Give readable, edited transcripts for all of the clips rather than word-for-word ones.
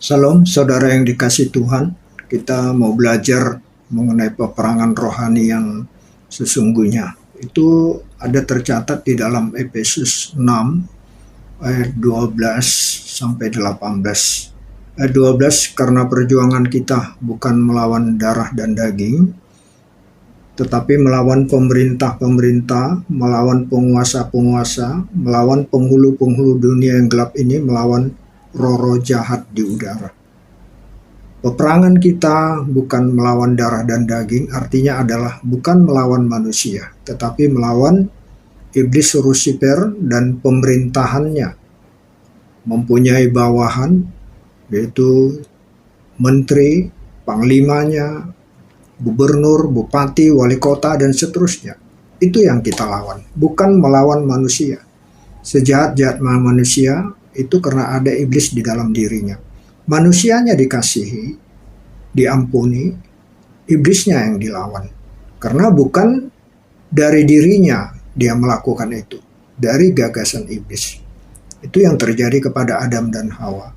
Salam saudara yang dikasih Tuhan, kita mau belajar mengenai peperangan rohani yang sesungguhnya. Itu ada tercatat di dalam Efesus 6 ayat 12 sampai 18. Ayat 12, karena perjuangan kita bukan melawan darah dan daging, tetapi melawan pemerintah-pemerintah, melawan penguasa-penguasa, melawan penghulu-penghulu dunia yang gelap ini, melawan roh-roh jahat di udara. Peperangan kita bukan melawan darah dan daging, artinya adalah bukan melawan manusia, tetapi melawan iblis Lucifer dan pemerintahannya. Mempunyai bawahan, yaitu menteri, panglimanya, gubernur, bupati, wali kota, dan seterusnya. Itu yang kita lawan, bukan melawan manusia. Sejahat-jahat manusia itu karena ada iblis di dalam dirinya. Manusianya dikasihi, diampuni, iblisnya yang dilawan. Karena bukan dari dirinya dia melakukan itu, dari gagasan iblis. Itu yang terjadi kepada Adam dan Hawa.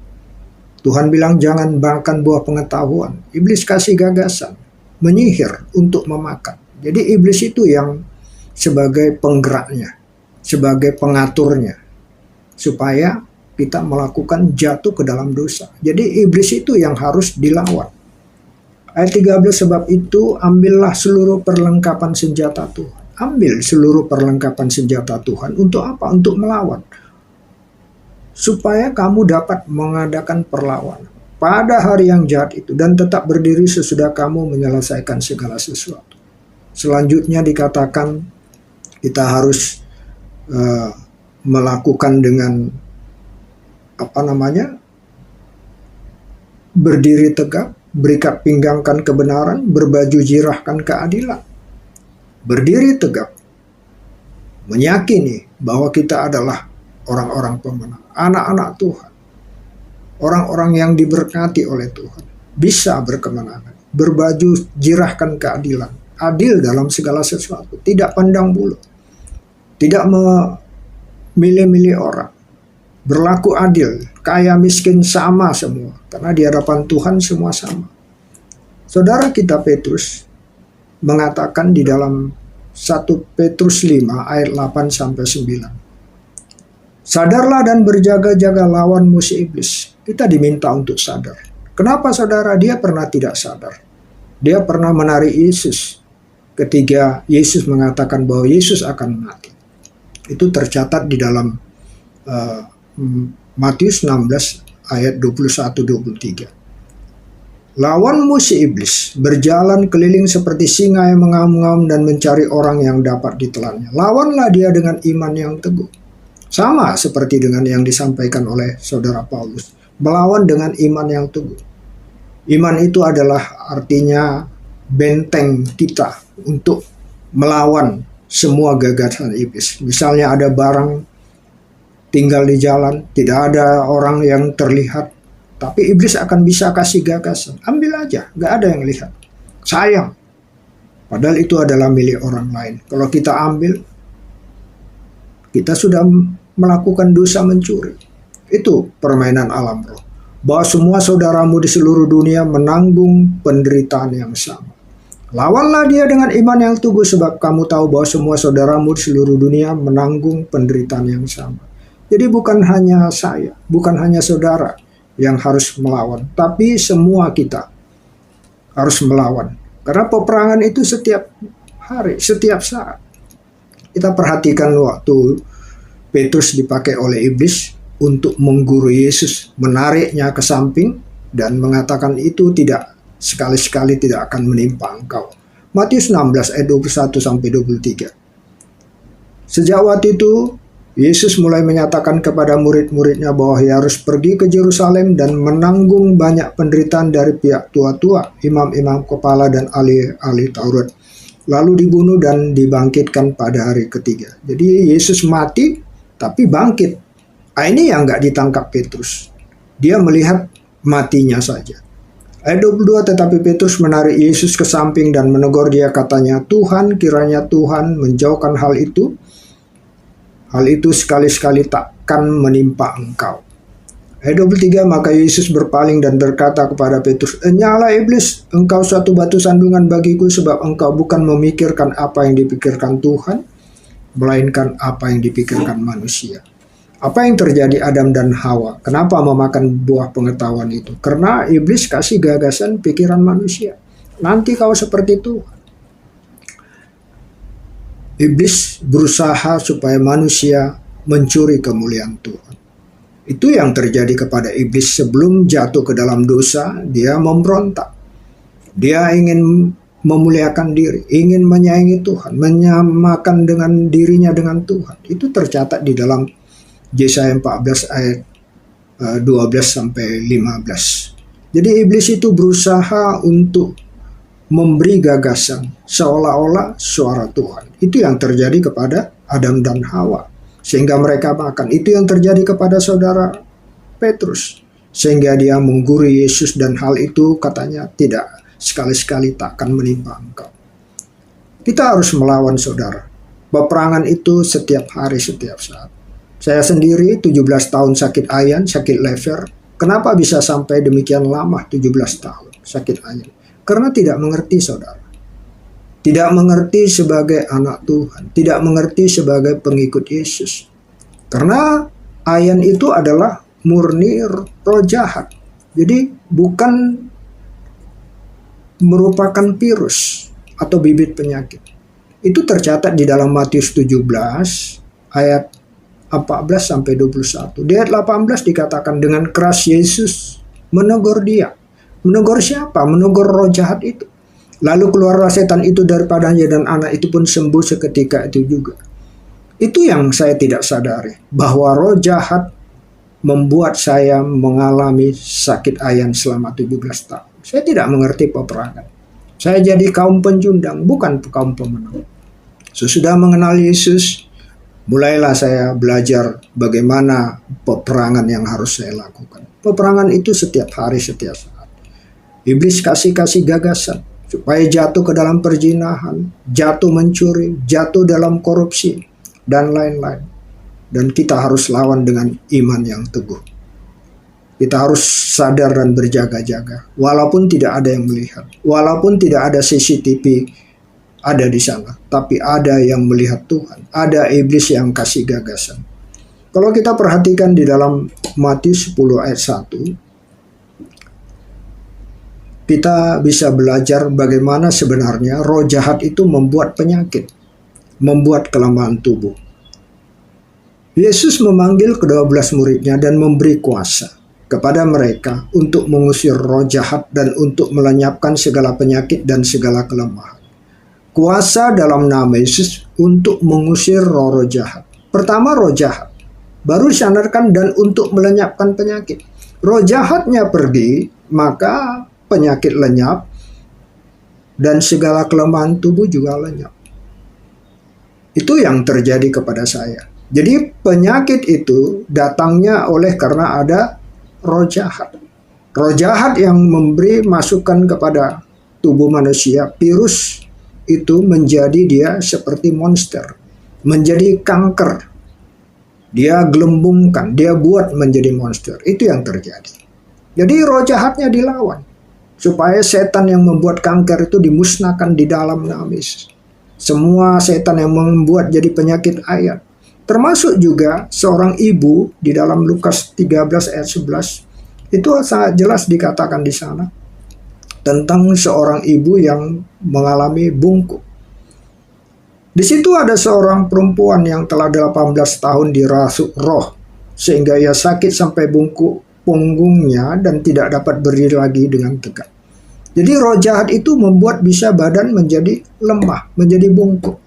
Tuhan bilang jangan makan buah pengetahuan. Iblis kasih gagasan, menyihir untuk memakan. Jadi iblis itu yang sebagai penggeraknya, sebagai pengaturnya, supaya kita melakukan jatuh ke dalam dosa. Jadi iblis itu yang harus dilawan. Ayat 13, sebab itu ambillah seluruh perlengkapan senjata Tuhan. Ambil seluruh perlengkapan senjata Tuhan untuk apa? Untuk melawan. Supaya kamu dapat mengadakan perlawanan pada hari yang jahat itu dan tetap berdiri sesudah kamu menyelesaikan segala sesuatu. Selanjutnya dikatakan kita harus melakukan dengan berdiri tegak, berikat pinggangkan kebenaran, berbaju jirahkan keadilan. Berdiri tegak, meyakini bahwa kita adalah orang-orang pemenang, anak-anak Tuhan, orang-orang yang diberkati oleh Tuhan, bisa berkemenangan, berbaju jirahkan keadilan, adil dalam segala sesuatu, tidak pandang bulu, tidak memilih-milih orang, berlaku adil, kaya miskin sama semua, karena di hadapan Tuhan semua sama. Saudara kita Petrus mengatakan di dalam 1 Petrus 5 ayat 8 sampai 9. Sadarlah dan berjaga-jaga lawan musuh iblis. Kita diminta untuk sadar. Kenapa saudara? Dia pernah tidak sadar. Dia pernah menarik Yesus ketika Yesus mengatakan bahwa Yesus akan mati. Itu tercatat di dalam Matius 16 ayat 21-23. Lawan musuh iblis, berjalan keliling seperti singa yang mengaum-ngaum dan mencari orang yang dapat ditelannya. Lawanlah dia dengan iman yang teguh. Sama seperti dengan yang disampaikan oleh saudara Paulus. Melawan dengan iman yang teguh. Iman itu adalah artinya benteng kita untuk melawan semua gagasan iblis. Misalnya ada barang tinggal di jalan, tidak ada orang yang terlihat, tapi iblis akan bisa kasih gagasan. Ambil aja, gak ada yang lihat. Sayang. Padahal itu adalah milik orang lain. Kalau kita ambil, kita sudah melakukan dosa mencuri. Itu permainan alam roh. Bahwa semua saudaramu di seluruh dunia menanggung penderitaan yang sama. Lawanlah dia dengan iman yang teguh, sebab kamu tahu bahwa semua saudaramu di seluruh dunia menanggung penderitaan yang sama. Jadi bukan hanya saya, bukan hanya saudara yang harus melawan, tapi semua kita harus melawan. Karena peperangan itu setiap hari, setiap saat. Kita perhatikan waktu Petrus dipakai oleh iblis untuk mengguru Yesus, menariknya ke samping dan mengatakan itu tidak, sekali-sekali tidak akan menimpa engkau. Matius 16 ayat 21-23. Sejak waktu itu Yesus mulai menyatakan kepada murid-muridnya bahwa ia harus pergi ke Yerusalem dan menanggung banyak penderitaan dari pihak tua-tua, imam-imam kepala dan ahli-ahli Taurat, lalu dibunuh dan dibangkitkan pada hari ketiga. Jadi Yesus mati tapi bangkit. Ini yang nggak ditangkap Petrus. Dia melihat matinya saja. Ayat 22, tetapi Petrus menarik Yesus ke samping dan menegur dia, katanya, Tuhan, kiranya Tuhan menjauhkan hal itu. Hal itu sekali-sekali takkan menimpa engkau. Ayat 23, maka Yesus berpaling dan berkata kepada Petrus, "Enyahlah iblis, engkau suatu batu sandungan bagiku, sebab engkau bukan memikirkan apa yang dipikirkan Tuhan, melainkan apa yang dipikirkan manusia." Apa yang terjadi Adam dan Hawa? Kenapa memakan buah pengetahuan itu? Karena iblis kasih gagasan pikiran manusia. Nanti kau seperti Tuhan. Iblis berusaha supaya manusia mencuri kemuliaan Tuhan. Itu yang terjadi kepada iblis sebelum jatuh ke dalam dosa. Dia memberontak. Dia ingin memuliakan diri, ingin menyayangi Tuhan, menyamakan dengan dirinya dengan Tuhan. Itu tercatat di dalam Yesaya 14 ayat 12 sampai 15. Jadi iblis itu berusaha untuk memberi gagasan seolah-olah suara Tuhan. Itu yang terjadi kepada Adam dan Hawa, sehingga mereka makan. Itu yang terjadi kepada saudara Petrus, sehingga dia menggurui Yesus, dan hal itu katanya tidak sekali-sekali takkan menimpa engkau. Kita harus melawan saudara. Peperangan itu setiap hari, setiap saat. Saya sendiri 17 tahun sakit ayan, sakit lever. Kenapa bisa sampai demikian lama 17 tahun sakit ayan? Karena tidak mengerti saudara. Tidak mengerti sebagai anak Tuhan. Tidak mengerti sebagai pengikut Yesus. Karena ayan itu adalah murni roh jahat. Jadi bukan merupakan virus atau bibit penyakit. Itu tercatat di dalam Matius 17 ayat 14 sampai 21. Di ayat 18 dikatakan, dengan keras Yesus menegur dia. Menegur siapa? Menegur roh jahat itu. Lalu keluarlah setan itu daripadanya, dan anak itu pun sembuh seketika itu juga. Itu yang saya tidak sadari, bahwa roh jahat membuat saya mengalami sakit ayan selama 17 tahun. Saya tidak mengerti peperangan. Saya jadi kaum pencundang, bukan kaum pemenang. Sesudah mengenal Yesus, mulailah saya belajar bagaimana peperangan yang harus saya lakukan. Peperangan itu setiap hari, setiap saat. Iblis kasih gagasan supaya jatuh ke dalam perzinahan, jatuh mencuri, jatuh dalam korupsi, dan lain-lain. Dan kita harus lawan dengan iman yang teguh. Kita harus sadar dan berjaga-jaga. Walaupun tidak ada yang melihat, walaupun tidak ada CCTV ada di sana, tapi ada yang melihat Tuhan. Ada iblis yang kasih gagasan. Kalau kita perhatikan di dalam Matius 10 ayat 1, kita bisa belajar bagaimana sebenarnya roh jahat itu membuat penyakit, membuat kelemahan tubuh. Yesus memanggil ke-12 muridnya dan memberi kuasa kepada mereka untuk mengusir roh jahat dan untuk melenyapkan segala penyakit dan segala kelemahan. Kuasa dalam nama Yesus untuk mengusir roh-roh jahat. Pertama roh jahat, baru disandarkan dan untuk melenyapkan penyakit. Roh jahatnya pergi, maka penyakit lenyap, dan segala kelemahan tubuh juga lenyap. Itu yang terjadi kepada saya. Jadi penyakit itu datangnya oleh karena ada roh jahat. Roh jahat yang memberi masukan kepada tubuh manusia, virus itu menjadi dia seperti monster, menjadi kanker. Dia gelembungkan, dia buat menjadi monster. Itu yang terjadi. Jadi roh jahatnya dilawan, supaya setan yang membuat kanker itu dimusnahkan di dalam nama Yesus. Semua setan yang membuat jadi penyakit ayan. Termasuk juga seorang ibu di dalam Lukas 13 ayat 11. Itu sangat jelas dikatakan di sana. Tentang seorang ibu yang mengalami bungkuk. Di situ ada seorang perempuan yang telah 18 tahun dirasuk roh. Sehingga ia sakit sampai bungkuk punggungnya dan tidak dapat berdiri lagi dengan tegak. Jadi roh jahat itu membuat bisa badan menjadi lemah, menjadi bungkuk.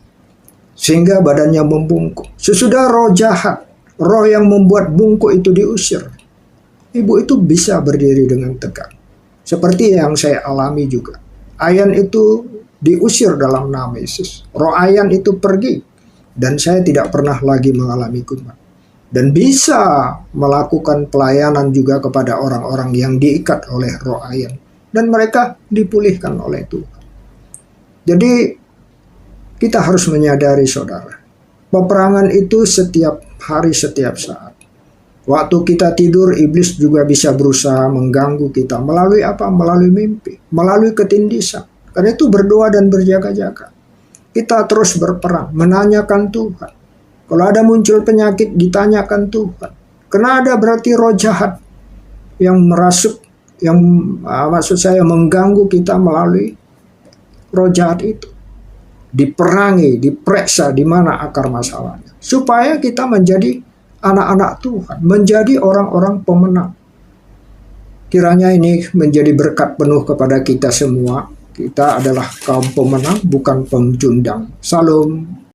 Sehingga badannya membungkuk. Sesudah roh jahat, roh yang membuat bungkuk itu diusir, ibu itu bisa berdiri dengan tegak. Seperti yang saya alami juga. Ayan itu diusir dalam nama Yesus. Roh ayan itu pergi. Dan saya tidak pernah lagi mengalami kumat. Dan bisa melakukan pelayanan juga kepada orang-orang yang diikat oleh roh ayan. Dan mereka dipulihkan oleh Tuhan. Jadi kita harus menyadari saudara, peperangan itu setiap hari, setiap saat. Waktu kita tidur, iblis juga bisa berusaha mengganggu kita. Melalui apa? Melalui mimpi, melalui ketindisan. Karena itu berdoa dan berjaga-jaga. Kita terus berperang, menanyakan Tuhan. Kalau ada muncul penyakit, ditanyakan Tuhan. Karena ada berarti roh jahat yang merasuk, yang maksud saya mengganggu kita melalui roh jahat itu. Diperangi, diperiksa di mana akar masalahnya. Supaya kita menjadi anak-anak Tuhan, menjadi orang-orang pemenang. Kiranya ini menjadi berkat penuh kepada kita semua. Kita adalah kaum pemenang, bukan pemecundang. Salam.